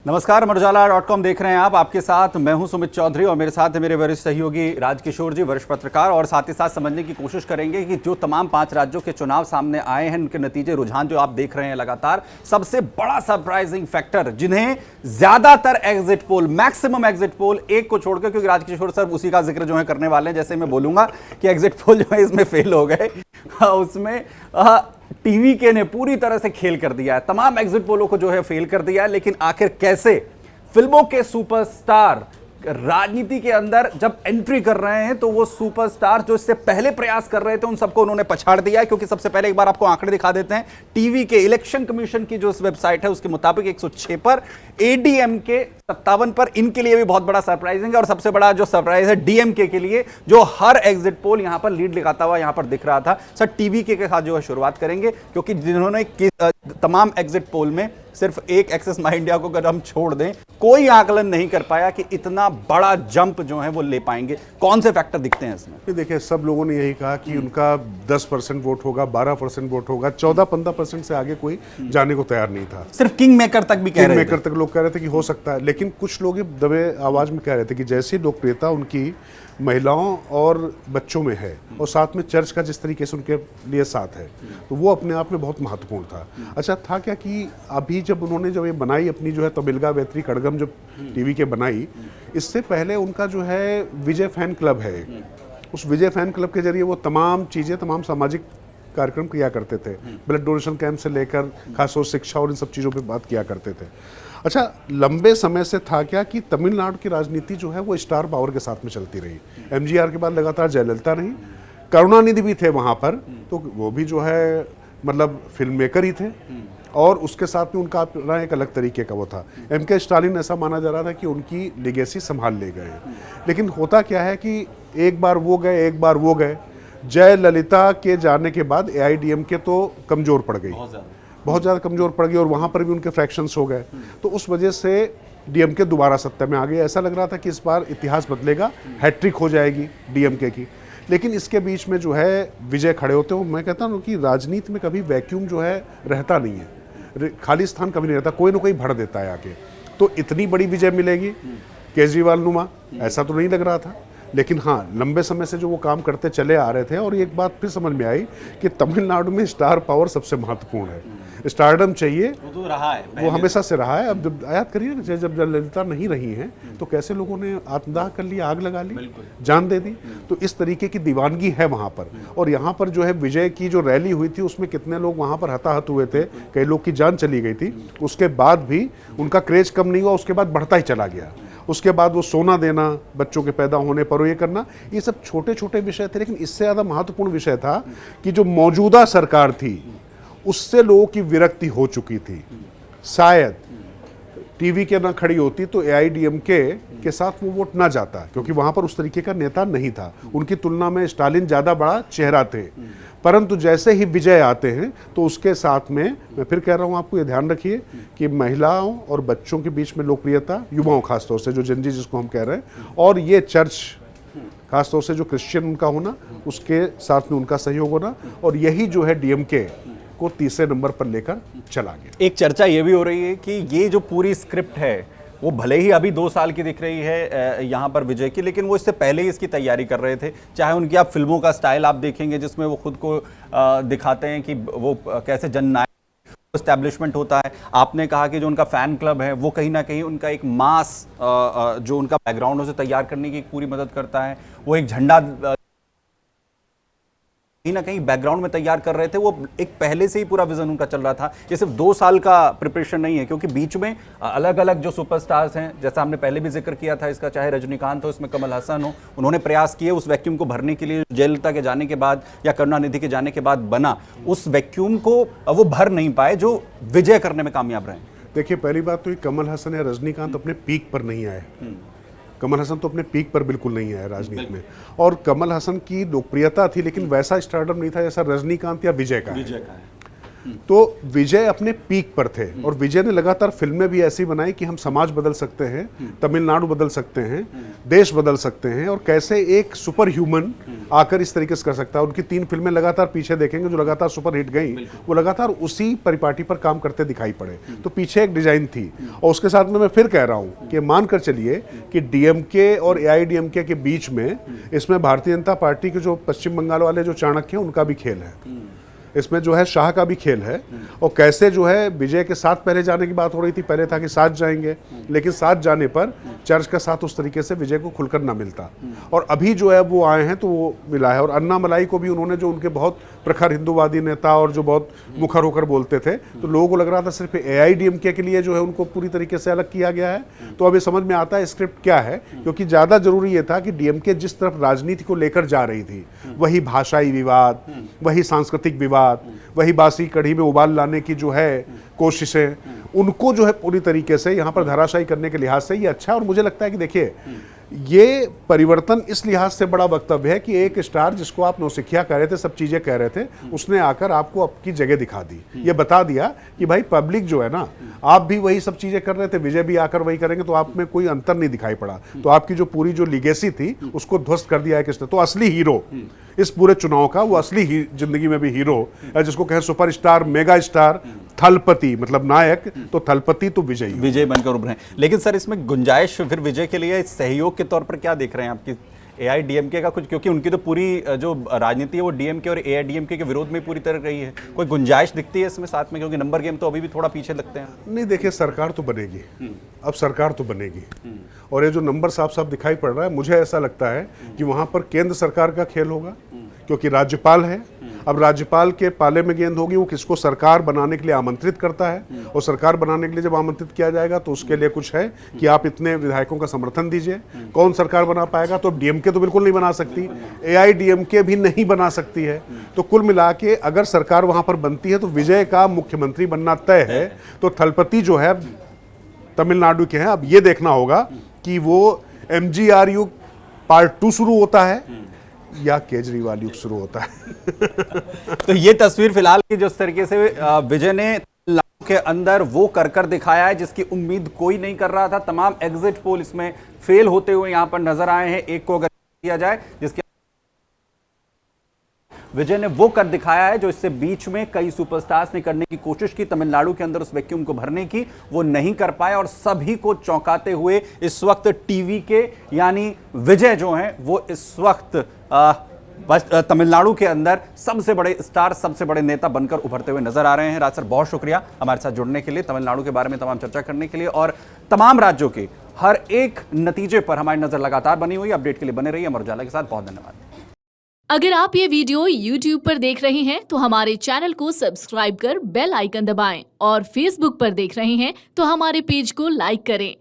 नमस्कार, अमरउजाला.com देख रहे हैं आप। आपके साथ मैं हूं सुमित चौधरी और मेरे साथ है मेरे वरिष्ठ सहयोगी राजकिशोर जी, वरिष्ठ पत्रकार। और साथ ही साथ समझने की कोशिश करेंगे कि जो तमाम 5 राज्यों के चुनाव सामने आए हैं, उनके नतीजे, रुझान जो आप देख रहे हैं लगातार, सबसे बड़ा सरप्राइजिंग फैक्टर जिन्हें ज्यादातर exit poll, maximum exit poll, एक को छोड़कर, क्योंकि राजकिशोर सर उसी का जिक्र जो है करने वाले हैं, जैसे मैं बोलूंगा कि एग्जिट पोल जो है इसमें फेल हो गए, उसमें टीवी के ने पूरी तरह से खेल कर दिया है, तमाम एग्जिट पोलों को जो है फेल कर दिया है। लेकिन आखिर कैसे फिल्मों के सुपरस्टार राजनीति के अंदर जब एंट्री कर रहे हैं, तो वो सुपरस्टार जो इससे पहले प्रयास कर रहे थे उन सबको उन्होंने पछाड़ दिया है। क्योंकि सबसे पहले एक बार आपको आंकड़े दिखा देते हैं। टीवी के इलेक्शन कमीशन की जो वेबसाइट है उसके मुताबिक 106 पर, एडीएमके 57 पर। इनके लिए भी बहुत बड़ा सरप्राइजिंग है। और सबसे बड़ा जो सरप्राइज है डीएमके के लिए, जो हर एग्जिट पोल यहां पर लीड लगाता हुआ यहां पर दिख रहा था। सर, टीवी के साथ जो है शुरुआत करेंगे, क्योंकि जिन्होंने तमाम एग्जिट पोल में सिर्फ एक एक्सेस माई इंडिया को अगर हम छोड़ दें, कोई आकलन नहीं कर पाया कि इतना बड़ा जंप जो है वो ले पाएंगे। कौन से फैक्टर दिखते हैं इसमें? देखिए, सब लोगों ने यही कहा कि उनका 10% वोट होगा, 12% वोट होगा, 14-15% से आगे कोई जाने को तैयार नहीं था। सिर्फ किंग मेकर तक भी कह रहे थे। किंग मेकर तक लोग कह रहे थे कि हो सकता है। लेकिन कुछ लोग दबे आवाज में कह रहे थे कि जैसी लोकप्रियता उनकी महिलाओं और बच्चों में है, और साथ में चर्च का जिस तरीके से उनके लिए साथ है, तो वो अपने आप में बहुत महत्वपूर्ण था। अच्छा था क्या कि अभी जब उन्होंने ये बनाई अपनी जो है तमिलगा वेत्री कड़गम, जब टीवी के बनाई, इससे पहले उनका जो है विजय फैन क्लब है। उस विजय फैन क्लब के जरिए वो तमाम चीज़ें, तमाम सामाजिक कार्यक्रम किया करते थे। ब्लड डोनेशन कैंप से लेकर खासतौर शिक्षा और इन सब चीज़ों पे बात किया करते थे। अच्छा, लंबे समय से था क्या कि तमिलनाडु की राजनीति जो है वो स्टार पावर के साथ में चलती रही। एमजीआर के बाद लगातार जयललिता रही, करुणानिधि भी थे वहाँ पर, तो वो भी जो है मतलब फिल्म मेकर ही थे, और उसके साथ में उनका अपना एक अलग तरीके का वो था। एमके स्टालिन, ऐसा माना जा रहा था कि उनकी लेगेसी संभाल ले गए। लेकिन होता क्या है कि एक बार वो गए, एक बार वो गए। जयललिता के जाने के बाद एआईडीएमके तो कमज़ोर पड़ गई, बहुत ज़्यादा कमज़ोर पड़ गई, और वहाँ पर भी उनके फ्रैक्शंस हो गए। तो उस वजह से डीएमके दोबारा सत्ता में आ गई। ऐसा लग रहा था कि इस बार इतिहास बदलेगा, हैट्रिक हो जाएगी डीएमके की। लेकिन इसके बीच में जो है विजय खड़े होते हो। मैं कहता हूँ कि राजनीति में कभी वैक्यूम जो है रहता नहीं है, खाली स्थान कभी नहीं रहता, कोई ना कोई भर देता है आके। तो इतनी बड़ी विजय मिलेगी केजरीवाल नुमा, ऐसा तो नहीं लग रहा था। लेकिन हाँ, लंबे समय से जो वो काम करते चले आ रहे थे, और एक बात फिर समझ में आई कि तमिलनाडु में स्टार पावर सबसे महत्वपूर्ण है। स्टारडम चाहिए, वो तो रहा है, वो हमेशा से रहा है। अब जब याद करिए, जब जयललिता नहीं रही हैं तो कैसे लोगों ने आत्मदाह कर लिया, आग लगा ली, जान दे दी। तो इस तरीके की दीवानगी है वहाँ पर। और यहाँ पर जो है विजय की जो रैली हुई थी, उसमें कितने लोग वहाँ पर हताहत हुए थे, कई लोग की जान चली गई थी। उसके बाद भी उनका क्रेज कम नहीं हुआ, उसके बाद बढ़ता ही चला गया। उसके बाद वो सोना देना बच्चों के पैदा होने पर, ये करना, ये सब छोटे छोटे विषय थे। लेकिन इससे ज़्यादा महत्वपूर्ण विषय था कि जो मौजूदा सरकार थी उससे लोगों की विरक्ति हो चुकी थी। शायद टीवी के ना खड़ी होती तो एआईडीएमके के साथ वो वोट ना जाता, क्योंकि वहाँ पर उस तरीके का नेता नहीं था। उनकी तुलना में स्टालिन ज़्यादा बड़ा चेहरा थे। परंतु जैसे ही विजय आते हैं तो उसके साथ में, मैं फिर कह रहा हूँ आपको, ये ध्यान रखिए कि महिलाओं और बच्चों के बीच में लोकप्रियता, युवाओं खासतौर से जो जनजी जिसको हम कह रहे हैं, और ये चर्च खासतौर से जो क्रिश्चियन उनका होना, उसके साथ में उनका सहयोग होना, और यही जो है डीएमके को तीसरे नंबर पर लेकर चला गया। एक चर्चा ये भी हो रही है कि ये जो पूरी स्क्रिप्ट है वो भले ही अभी 2 साल की दिख रही है यहाँ पर विजय की, लेकिन वो इससे पहले ही इसकी तैयारी कर रहे थे। चाहे उनकी आप फिल्मों का स्टाइल आप देखेंगे, जिसमें वो खुद को दिखाते हैं कि वो कैसे जननायक एस्टैब्लिशमेंट होता है। आपने कहा कि जो उनका फैन क्लब है वो कहीं ना कहीं उनका एक मास जो उनका बैकग्राउंड उसे तैयार करने की पूरी मदद करता है। वो एक झंडा कहीं ना कहीं बैकग्राउंड में तैयार कर रहे थे। वो एक पहले से ही पूरा विजन उनका चल रहा था। ये सिर्फ 2 साल का प्रिपरेशन नहीं है, क्योंकि बीच में अलग अलग जो सुपरस्टार्स हैं, जैसा हमने पहले भी जिक्र किया था इसका, चाहे रजनीकांत हो, इसमें कमल हसन हो, उन्होंने प्रयास किए उस वैक्यूम को भरने के लिए। जयललिता के जाने के बाद या करुणानिधि के जाने के बाद बना, उस वैक्यूम को वो भर नहीं पाए जो विजय करने में कामयाब रहे। देखिए, पहली बात तो कमल हसन या रजनीकांत अपने पीक पर नहीं आए। कमल हसन तो अपने पीक पर बिल्कुल नहीं आया राजनीति में। और कमल हसन की लोकप्रियता थी, लेकिन वैसा स्टारडम नहीं था जैसा रजनीकांत या विजय का है। तो विजय अपने पीक पर थे और विजय ने लगातार फिल्में भी ऐसी बनाई कि हम समाज बदल सकते हैं, तमिलनाडु बदल सकते हैं, देश बदल सकते हैं और कैसे एक सुपर ह्यूमन आकर इस तरीके से कर सकता है। उनकी 3 फिल्में लगातार पीछे देखेंगे जो लगातार सुपर हिट गई, वो लगातार उसी परिपाटी पर काम करते दिखाई पड़े। तो पीछे एक डिजाइन थी और उसके साथ में मैं फिर कह रहा हूं कि मानकर चलिए कि डीएमके और एआईडीएमके के बीच में इसमें भारतीय जनता पार्टी के जो पश्चिम बंगाल वाले जो चाणक्य हैं उनका भी खेल है, इसमें जो है शाह का भी खेल है। और कैसे जो है विजय के साथ पहले जाने की बात हो रही थी, पहले था कि साथ जाएंगे, लेकिन साथ जाने पर चर्च का साथ उस तरीके से विजय को खुलकर ना मिलता और अभी जो है वो आए हैं तो वो मिला है। और अन्नामलाई को भी उन्होंने, जो उनके बहुत प्रखर हिंदूवादी नेता और जो बहुत मुखर होकर बोलते थे, तो लोगों को लग रहा था सिर्फ एआईडीएमके के लिए जो है उनको पूरी तरीके से अलग किया गया है। तो अभी समझ में आता है स्क्रिप्ट क्या है, क्योंकि ज्यादा जरूरी ये था कि डीएमके जिस तरफ राजनीति को लेकर जा रही थी, वही भाषाई विवाद, वही सांस्कृतिक विवाद, वही बासी कढ़ी में उबाल लाने की जो है कोशिशें, उनको जो है पूरी तरीके से यहाँ पर धराशायी करने के लिहाज से ये अच्छा है। और मुझे लगता है कि देखिए ये परिवर्तन इस लिहाज से बड़ा वक्तव्य है कि एक स्टार जिसको आप नौसिखिया कह रहे थे, सब चीजें कह रहे थे, उसने आकर आपको आपकी जगह दिखा दी, ये बता दिया कि भाई पब्लिक जो है ना, आप भी वही सब चीजें कर रहे थे, विजय भी आकर वही करेंगे, तो आप में कोई अंतर नहीं दिखाई पड़ा। तो आपकी जो पूरी जो लीगेसी थी उसको ध्वस्त कर दिया है किसने। तो असली हीरो इस पूरे चुनाव का, वो असली जिंदगी में भी हीरो जिसको कहें सुपरस्टार, मेगा स्टार, थलपति मतलब नायक, तो थलपति तो विजय बनकर उभरे। लेकिन सर इसमें गुंजाइश फिर विजय के लिए सहयोग के तौर पर क्या देख रहे हैं आपकी एआईडीएमके का कुछ, क्योंकि उनकी तो पूरी जो राजनीति है वो डीएमके और एआईडीएमके के विरोध में पूरी तरह रही है, कोई गुंजाइश दिखती है इसमें साथ में, क्योंकि नंबर गेम तो अभी भी थोड़ा पीछे लगते हैं? नहीं, देखिए सरकार तो बनेगी, अब सरकार तो बनेगी और ये जो नंबर साफ साफ दिखाई पड़ रहा है, मुझे ऐसा लगता है कि वहां पर केंद्र सरकार का खेल होगा, क्योंकि राज्यपाल है। अब राज्यपाल के पाले में गेंद होगी, वो किसको सरकार बनाने के लिए आमंत्रित करता है, और सरकार बनाने के लिए जब आमंत्रित किया जाएगा तो उसके लिए कुछ है कि आप इतने विधायकों का समर्थन दीजिए। कौन सरकार बना पाएगा? तो डीएमके तो बिल्कुल नहीं बना सकती, एआईडीएमके भी नहीं बना सकती है। तो कुल मिला के अगर सरकार वहां पर बनती है तो विजय का मुख्यमंत्री बनना तय है। तो थलपति जो है तमिलनाडु के हैं, अब ये देखना होगा कि वो एमजीआर युग पार्ट 2 शुरू होता है या केजरीवाल युग शुरू होता है। तो ये तस्वीर फिलहाल की जिस तरीके से विजय ने तमिलनाडु के अंदर वो कर दिखाया है जिसकी उम्मीद कोई नहीं कर रहा था। तमाम एग्जिट पोल इसमें फेल होते हुए यहां पर नजर आए हैं। एक को अगर किया जाए जिसके विजय ने वो कर दिखाया है जो इससे बीच में कई सुपरस्टार्स ने करने की कोशिश की, तमिलनाडु के अंदर उस वैक्यूम को भरने की, वो नहीं कर पाए और सभी को चौंकाते हुए इस वक्त टीवी के यानी विजय जो हैं वो इस वक्त तमिलनाडु के अंदर सबसे बड़े स्टार, सबसे बड़े नेता बनकर उभरते हुए नजर आ रहे हैं। राज सर बहुत शुक्रिया हमारे साथ जुड़ने के लिए, तमिलनाडु के बारे में तमाम चर्चा करने के लिए और तमाम राज्यों के हर एक नतीजे पर हमारी नजर लगातार बनी हुई। अपडेट के लिए बने रहिए अमर उजाला के साथ। बहुत धन्यवाद। अगर आप ये वीडियो YouTube पर देख रहे हैं तो हमारे चैनल को सब्सक्राइब कर बेल आइकन दबाएं और Facebook पर देख रहे हैं तो हमारे पेज को लाइक करें।